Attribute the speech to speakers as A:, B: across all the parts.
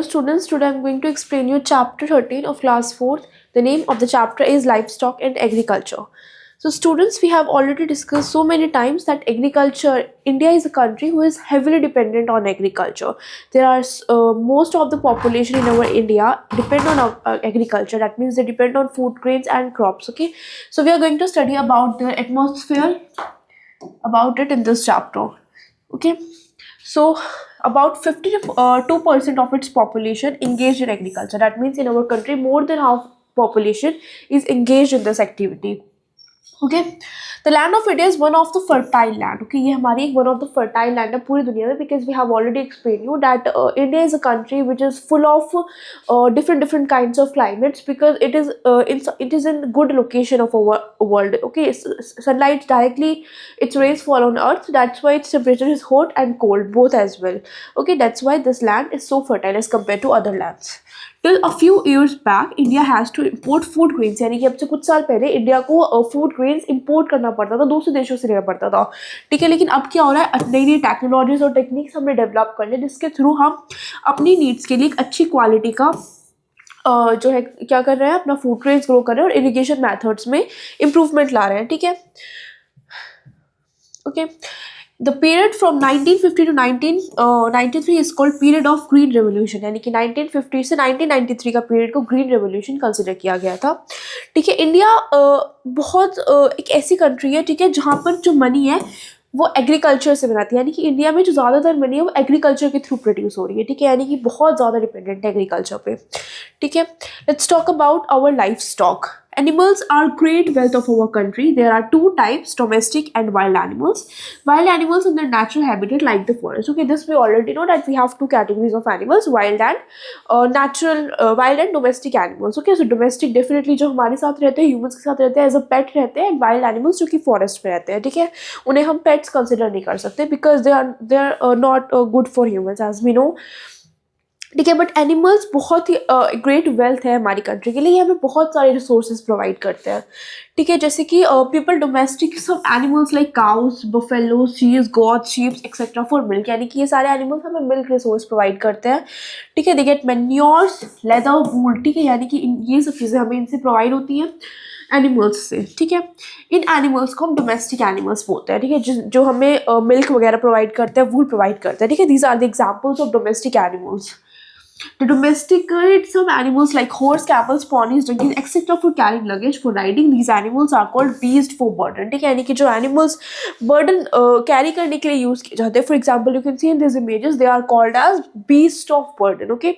A: students, today I'm going to explain you chapter 13 of class 4th. The name of the chapter is Livestock and Agriculture. So students, we have already discussed so many times that agriculture, India is a country who is heavily dependent on agriculture. There are most of the population in our India depend on agriculture. That means they depend on food grains and crops. Okay, so we are going to study about the atmosphere, about it in this chapter. Okay, so about 52% of its population engaged in agriculture. That means in our country more than half population is engaged in this activity. Okay, the land of India is one of the fertile land. Okay, ये हमारी एक one of the fertile land है पूरी दुनिया में, because we have already explained you that India is a country which is full of different kinds of climates, because it is in good location of our world. Okay, sunlight directly, its rays fall on earth. That's why its temperature is hot and cold both as well. Okay, that's why this land is so fertile as compared to other lands. Till a few years back, India has to import food grains. यानी कि अब से कुछ साल पहले India को food grains import करना पड़ता था, दूसरे देशों से लेना पड़ता था. ठीक है, लेकिन अब क्या हो रहा है, नई नई टेक्नोलॉजीज और टेक्निक्स हमने डेवलप कर लिया, जिसके थ्रू हम अपनी नीड्स के लिए एक अच्छी क्वालिटी का जो है क्या कर रहे हैं, अपना फूड ग्रेन्स ग्रो कर रहे हैं और इरिगेशन मेथड्स में इम्प्रूवमेंट ला रहे हैं. ठीक है, okay. The period from 1950 to 1993 is called period of green revolution. यानी कि 1950 से 1993 का पीरियड को ग्रीन रेवोल्यूशन कंसिडर किया गया था. ठीक है, इंडिया बहुत एक ऐसी कंट्री है, ठीक है, जहाँ पर जो मनी है वो एग्रीकल्चर से बनाती है. यानी कि इंडिया में जो ज़्यादातर मनी है वो एग्रीकल्चर के थ्रू प्रोड्यूस हो रही है. ठीक है, यानी कि बहुत ज़्यादा डिपेंडेंट है एग्रीकल्चर पे. ठीक है, let's talk about our life stock. Animals are great wealth of our country. There are two types, domestic and wild animals. Wild animals in their natural habitat like the forest. Okay, this we already know that we have two categories of animals, wild and domestic animals. Okay, so domestic definitely जो हमारे साथ रहते हैं, humans के साथ रहते हैं, as a pet रहते हैं, and wild animals जो कि forest में रहते हैं. ठीक है, उन्हें हम pets consider नहीं कर सकते because they are not good for humans, as we know. ठीक है, बट एनिमल्स बहुत ही ग्रेट वेल्थ है हमारी कंट्री के लिए. ये हमें बहुत सारे रिसोर्सेज प्रोवाइड करते हैं. ठीक है, जैसे कि people domestic some animals like cows, buffalo, cheese, goat, sheeps etcetera for milk. यानी कि ये सारे एनिमल्स हमें मिल्क रिसोर्स प्रोवाइड करते हैं. ठीक है, दे गेट मैन्योर्स, लेदर, वूल. ठीक है, यानी कि ये सब चीज़ें हमें इनसे प्रोवाइड होती हैं एनिमल्स से. ठीक है, इन एनिमल्स को हम डोमेस्टिक एनिमल्स बोलते हैं. ठीक है, जो हमें मिल्क वगैरह प्रोवाइड करते हैं, वूल प्रोवाइड करते हैं. ठीक है, these are the examples of domestic animals. To domesticate some animals like horse, camels, ponies, donkeys, etc. for carrying luggage, for riding, these animals are called beast for burden. ठीक है, यानी कि जो animals burden carry करने के लिए use किए जाते हैं. For example, you can see in these images, they are called as beast of burden. Okay.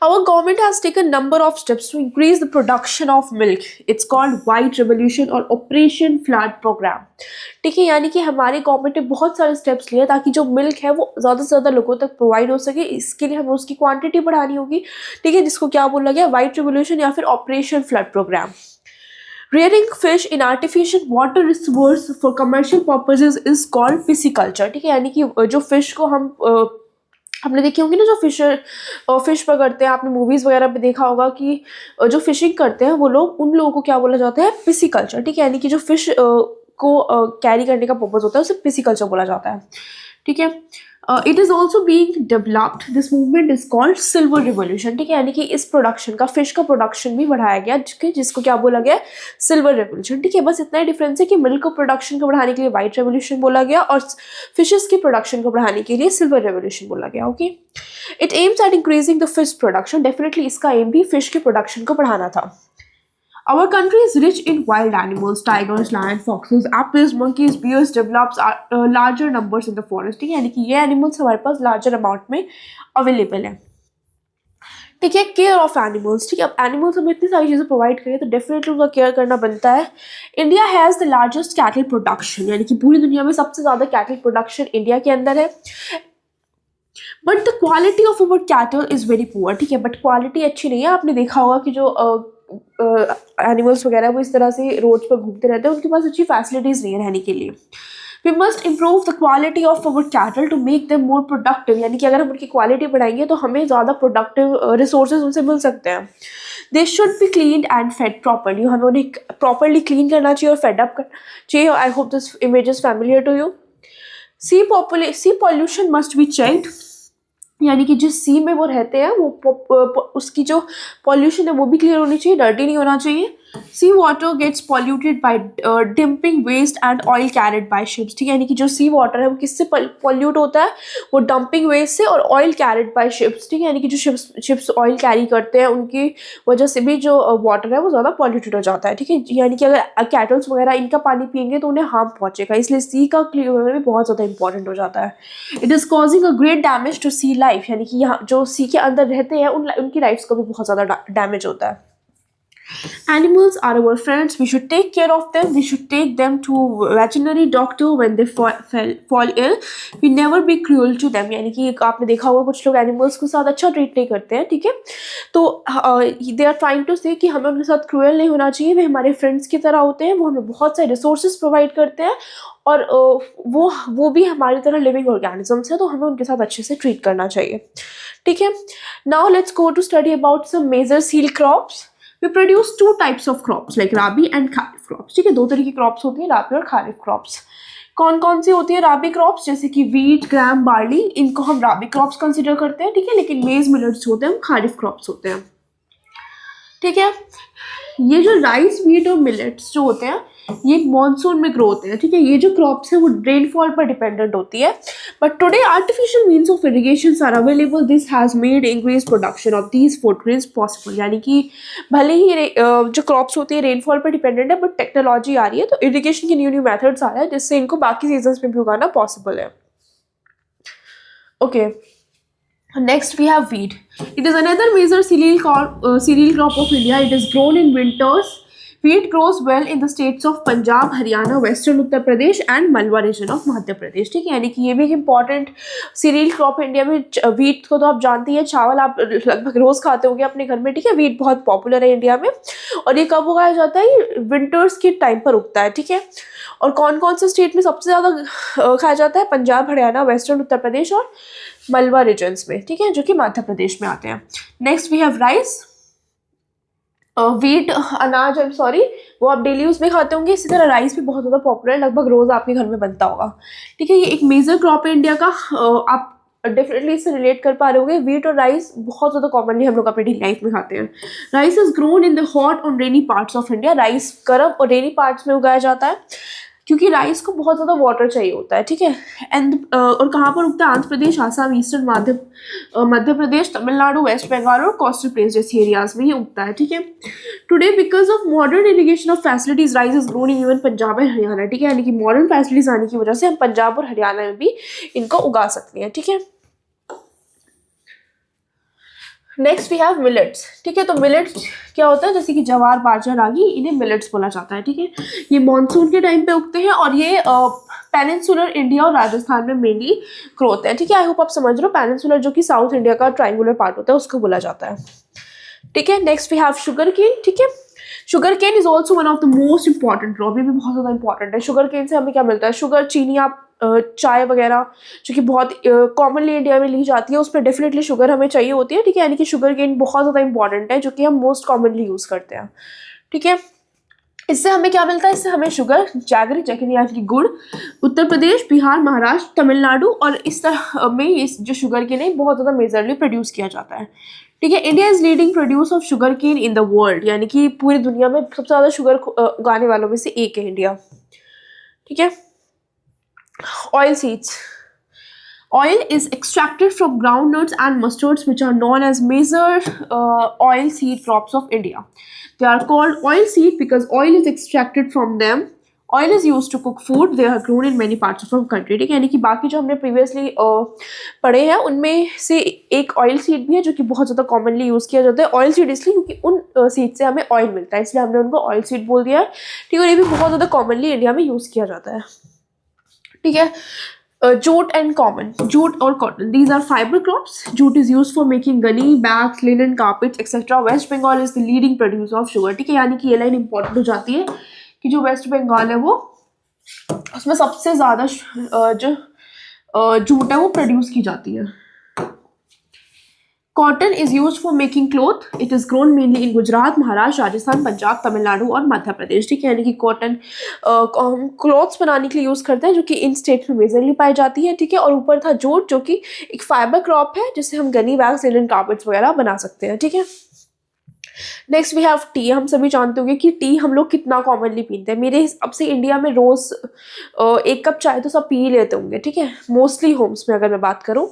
A: Our government has taken number of steps to increase the production of milk. It's called White Revolution और Operation Flood Program. ठीक है, यानी कि हमारी government ने बहुत सारे steps लिए ताकि जो मिल्क है वो ज़्यादा से ज़्यादा लोगों तक प्रोवाइड हो सके. इसके लिए हमें उसकी क्वांटिटी बढ़ानी होगी. ठीक है, जिसको क्या बोला गया, वाइट रेवोल्यूशन या फिर operation flood programme. Rearing fish in artificial water reservoirs for commercial purposes is called pisciculture. ठीक है, यानी कि जो फिश को हमने देखी होंगी ना, जो फिश पकड़ते हैं, आपने मूवीज़ वगैरह पे देखा होगा कि जो फिशिंग करते हैं वो लोग, उन लोगों को क्या बोला जाता है, पिसिकल्चर. ठीक है, यानी कि जो फिश को कैरी करने का पर्पज़ होता है उसे पिसिकल्चर बोला जाता है. ठीक है, it is also being developed. This movement is called silver revolution. ठीक है, यानी कि इस प्रोडक्शन का, फिश का प्रोडक्शन भी बढ़ाया गया, जिसको क्या बोला गया, सिल्वर रेवोल्यूशन. ठीक है, बस इतना ही डिफरेंस है कि मिल्क को प्रोडक्शन को बढ़ाने के लिए वाइट रेवोल्यूशन बोला गया और फिशेस की प्रोडक्शन को बढ़ाने के लिए सिल्वर रेवोल्यूशन बोला गया. Okay, it aims at increasing the fish production. Definitely इसका एम भी फिश के प्रोडक्शन को बढ़ाना था. Our country is rich in wild animals, tigers, lions, foxes, apples, monkeys, bears, develops larger numbers in the forest. ठीक है, यानी कि ये एनिमल्स हमारे पास लार्जर अमाउंट में अवेलेबल है. ठीक है, केयर ऑफ एनिमल्स. ठीक है, अब एनिमल्स हमें इतनी सारी चीज़ें प्रोवाइड करें तो डेफिनेटली उनका केयर करना बनता है. India has the largest cattle production. यानी कि पूरी दुनिया में सबसे ज़्यादा कैटल प्रोडक्शन इंडिया के अंदर है. But the quality of our cattle is very poor. ठीक है, बट क्वालिटी अच्छी नहीं है. आपने देखा होगा कि जो एनिमल्स वगैरह वो इस तरह से रोड पर घूमते रहते हैं, उनके पास अच्छी फैसिलिटीज़ नहीं है रहने के लिए. We must improve the quality of our cattle to make them more productive. यानी कि अगर हम उनकी क्वालिटी बढ़ाएंगे तो हमें ज़्यादा प्रोडक्टिव रिसोर्सेज उनसे मिल सकते हैं. They should be clean and fed properly. हमें उन्हें प्रॉपरली क्लीन करना चाहिए और फेड अप करना चाहिए. I hope this image is familiar to you. Sea pollution must be checked. यानी कि जिस सी में वो रहते हैं वो उसकी जो पॉल्यूशन है वो भी क्लियर होनी चाहिए, डर्टी नहीं होना चाहिए. Sea water gets polluted by dumping waste and oil carried by ships. ठीक है, यानी कि जो सी वाटर है वो किससे पॉल्यूट होता है, वो डंपिंग वेस्ट से और ऑयल कैरिड बाय शिप्स. ठीक है, यानी कि जो शिप्स ऑयल कैरी करते हैं उनकी वजह से भी जो वाटर है वो ज़्यादा पॉल्यूटेड हो जाता है. ठीक है, यानी कि अगर कैटल्स वगैरह इनका पानी पियेंगे तो उन्हें हार्म पहुंचेगा, इसलिए सी का क्लियर होना भी बहुत ज़्यादा इंपॉर्टेंट हो जाता है. It is causing a great damage to sea life. यानी कि यहाँ जो सी के अंदर रहते हैं उनकी लाइफ्स को भी बहुत ज़्यादा डैमेज होता है. Animals are our friends. We should take care of them. We should take them to veterinary doctor when they fall ill. We never be cruel to them. यानी कि आपने देखा होगा कुछ लोग एनिमल्स के साथ अच्छा ट्रीट नहीं करते हैं. ठीक है, तो दे आर ट्राइंग टू से कि हमें उनके साथ क्रूअल नहीं होना चाहिए. वे हमारे फ्रेंड्स की तरह होते हैं, वो हमें बहुत सारे रिसोर्सेज प्रोवाइड करते हैं और वो भी हमारी तरह लिविंग ऑर्गेनिजम्स हैं, तो हमें उनके साथ अच्छे से ट्रीट करना चाहिए. ठीक है, now let's go to study about some major seal crops. We produce two types of crops like rabi and kharif crops. ठीक है, दो तरह की क्रॉप्स होती है, राबी और खारिफ क्रॉप्स. कौन कौन सी होती है राबी क्रॉप्स? जैसे कि वीट, ग्राम, बार्ली, इनको हम राबी क्रॉप्स कंसिडर करते हैं. ठीक है, लेकिन मेज मिलेट्स होते हैं हम खारिफ क्रॉप्स होते हैं. ठीक है, ये जो राइस, वीट और मिलेट्स जो होते हैं ये मॉनसून में ग्रो होते हैं. ठीक है, ये जो क्रॉप्स है वो रेनफॉल पर डिपेंडेंट होती है. But today artificial means of irrigation are available. This has made increase production of these food grains possible. यानी कि भले ही जो क्रॉप्स होती है रेनफॉल पर डिपेंडेंट है, बट टेक्नोलॉजी आ रही है तो इरिगेशन के न्यू मेथड्स आ रहे हैं जिससे इनको बाकी सीजन्स में भी उगाना पॉसिबल है. Okay, next we have wheat. It is another major cereal crop of India. It is grown in winters. Wheat grows well in the states of Punjab, Haryana, Western Uttar Pradesh and Malwa region of Madhya Pradesh. ठीक है, यानी कि ये भी एक important cereal crop है India में. Wheat को तो आप जानती हैं, चावल आप लगभग रोज़ खाते होंगे अपने घर में. ठीक है, व्हीट बहुत पॉपुलर है इंडिया में और ये कब उगाया जाता है? ये विंटर्स के टाइम पर उगता है. ठीक है, और कौन कौन से स्टेट में सबसे ज़्यादा खाया जाता है? पंजाब, हरियाणा, वेस्टर्न उत्तर प्रदेश और मलवा रीजन्स में. ठीक है, जो कि मध्य प्रदेश में आते हैं. Next we have rice. Wheat अनाज, आई एम सॉरी, वो आप डेली उसमें खाते होंगे. इसी तरह राइस भी बहुत ज़्यादा पॉपुलर है, लगभग रोज़ आपके घर में बनता होगा. ठीक है, ये एक मेजर क्रॉप है इंडिया का. आप डेफिनेटली इससे रिलेट कर पा रहे होंगे. वीट और राइस बहुत ज़्यादा कॉमनली हम लोग अपनी डेली लाइफ में खाते हैं. Rice is grown in the hot और रेनी पार्ट्स ऑफ इंडिया. राइस गर्म और रेनी पार्ट्स में उगाया जाता है क्योंकि राइस को बहुत ज़्यादा वाटर चाहिए होता है. ठीक है, एंड और कहाँ पर उगता है? आंध्र प्रदेश, आसाम, ईस्टर्न मध्य प्रदेश, तमिलनाडु, वेस्ट बंगाल और कोस्टल प्लेस जैसी एरियाज में ये उगता है. ठीक है, today because of modern irrigation of facilities rice is grown in even Punjab and Haryana. ठीक है, यानी कि मॉडर्न फैसिलिटीज आने की वजह से हम पंजाब और हरियाणा में भी इनको उगा सकते हैं. ठीक है, नेक्स्ट वी हैव मिलेट्स. ठीक है, तो मिलेट्स क्या होता है? जैसे कि जवार, बाजरा, रागी, इन्हें मिलेट्स बोला जाता है. ठीक है, ये मॉनसून के टाइम पे उगते हैं और ये पेनिनसुलर इंडिया और राजस्थान में मेनली ग्रो होते हैं. ठीक है, आई होप आप समझ रहे हो. पेनिनसुलर जो कि साउथ इंडिया का ट्राइंगुलर पार्ट होता है उसको बोला जाता है. ठीक है, next we have sugar cane. ठीक है, sugar cane is also one of the most important crop. ये भी बहुत ज़्यादा इंपॉर्टेंट है. शुगर केन से हमें क्या मिलता है? शुगर, चीनी, आप चाय वगैरह जो कि बहुत कॉमनली इंडिया में ली जाती है उसमें डेफिनेटली शुगर हमें चाहिए होती है. ठीक है, यानी कि शुगर केन बहुत ज़्यादा इंपॉर्टेंट है जो कि हम मोस्ट कॉमनली यूज़ करते हैं. ठीक है, इससे हमें क्या मिलता है? इससे हमें शुगर, जैगरी, यानी कि गुड़, उत्तर प्रदेश, बिहार, महाराष्ट्र, तमिलनाडु और इस तरह में इस जो शुगर केन है बहुत ज़्यादा मेजरली प्रोड्यूस किया जाता है. ठीक है, India is leading produce of sugar cane in the world. यानी कि पूरी दुनिया में सबसे ज़्यादा शुगर उगाने वालों में से एक है इंडिया. ठीक है, oil seeds. Oil is extracted from groundnuts and mustards which are known as major oil seed crops of India. They are called oil seed because oil is extracted from them. Oil is used to cook food. They are grown in many parts of our country. ठीक है, यानी कि बाकी जो हमने previously पढ़े हैं उनमें से एक ऑयल सीड भी है जो कि बहुत ज़्यादा कॉमनली यूज़ किया जाता है. ऑयल सीड इसलिए क्योंकि उन सीड से हमें ऑयल मिलता है, इसलिए हमने उनको ऑयल सीड बोल दिया है. ठीक है, और ये भी बहुत ज़्यादा कॉमनली इंडिया में यूज़ किया जाता है. ठीक है, jute and cotton. Jute or cotton, these are fiber crops. Jute is used for making Ghani, bags, linen, carpets, etc. West Bengal is the leading producer of sugar. ठीक है, यानी कि ये लाइन इंपॉर्टेंट हो जाती है कि जो वेस्ट बंगाल है वो उसमें सबसे ज़्यादा जो जूट है वो प्रोड्यूस की जाती है. Cotton is use for making cloth, it is grown mainly इन गुजरात, महाराष्ट्र, राजस्थान, पंजाब, तमिलनाडु और मध्य प्रदेश। ठीक है, यानी कि कॉटन को हम क्लॉथ्स बनाने के लिए यूज़ करते हैं, जो कि इन स्टेट्स में मेजरली पाई जाती है। ठीक है, और ऊपर था जूट, जो कि एक फाइबर क्रॉप है जिससे हम गनी बैग्स, लिनन कार्पेट्स वगैरह बना सकते हैं। ठीक है, नेक्स्ट वी हैव टी। हम सभी जानते होंगे कि टी हम लोग कितना कॉमनली पीते हैं। मेरे हिसाब से इंडिया में रोज़ 1 कप चाय तो सब पी ही लेते होंगे। ठीक है, मोस्टली होम्स में अगर मैं बात करूँ।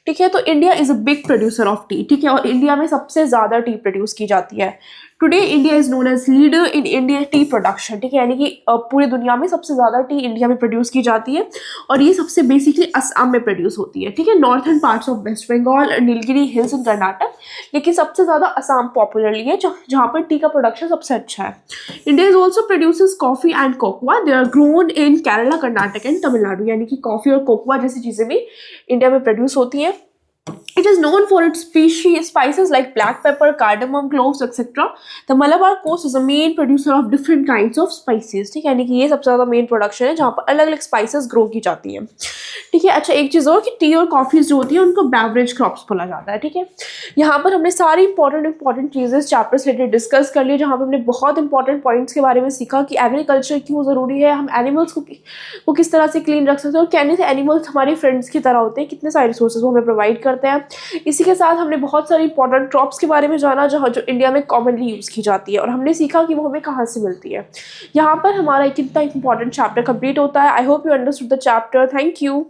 A: ठीक है, तो India is a big producer of T. ठीक है, और इंडिया में सबसे ज़्यादा टी प्रोड्यूस की जाती है। Today India is known as leader in India tea production. ठीक है, यानी कि पूरी दुनिया में सबसे ज़्यादा टी इंडिया में प्रोड्यूस की जाती है, और ये सबसे बेसिकली असम में प्रोड्यूस होती है। ठीक है, northern parts of West Bengal, Nilgiri hills in Karnataka, लेकिन सबसे ज़्यादा असम पॉपुलरली है, जहाँ पर टी का प्रोडक्शन सबसे अच्छा है। India is also produces coffee and cocoa, they are grown in Kerala, Karnataka and Tamil Nadu. यानी कि कॉफ़ी और कोकोआ जैसी चीज़ें भी इंडिया में प्रोड्यूस होती हैं। It is known for its spices like black pepper, cardamom, cloves, etc. The Malabar coast is a main producer of different kinds of spices. ठीक है, यानी कि ये सबसे ज़्यादा मेन प्रोडक्शन है जहाँ पर अलग अलग स्पाइसेस ग्रो की जाती हैं। ठीक है, अच्छा एक चीज़ और कि टी और कॉफ़ीज जो होती है उनको बेवरेज क्रॉप्स बोला जाता है। ठीक है, यहाँ पर हमने सारी इंपॉर्टेंट चीज़ें चैप्टर से रिलेटेड डिस्कस कर ली, जहाँ पर हमने बहुत इंपॉर्टेंट पॉइंट्स के बारे में सीखा कि एग्रीकल्चर क्यों ज़रूरी है, हम एनिमल्स को किस तरह से क्लीन रख सकते हैं, और कैसे से एनिमल्स हमारे फ्रेंड्स की तरह होते हैं, कितने सारे रिसोर्सेज वो हमें प्रोवाइड करते हैं। इसी के साथ हमने बहुत सारी इंपॉर्टेंट क्रॉप्स के बारे में जाना जो इंडिया में कॉमनली यूज़ की जाती है, और हमने सीखा कि वो हमें कहाँ से मिलती है। यहाँ पर हमारा एक इतना इंपॉर्टेंट चैप्टर कंप्लीट होता है। I hope you understood the chapter. Thank you.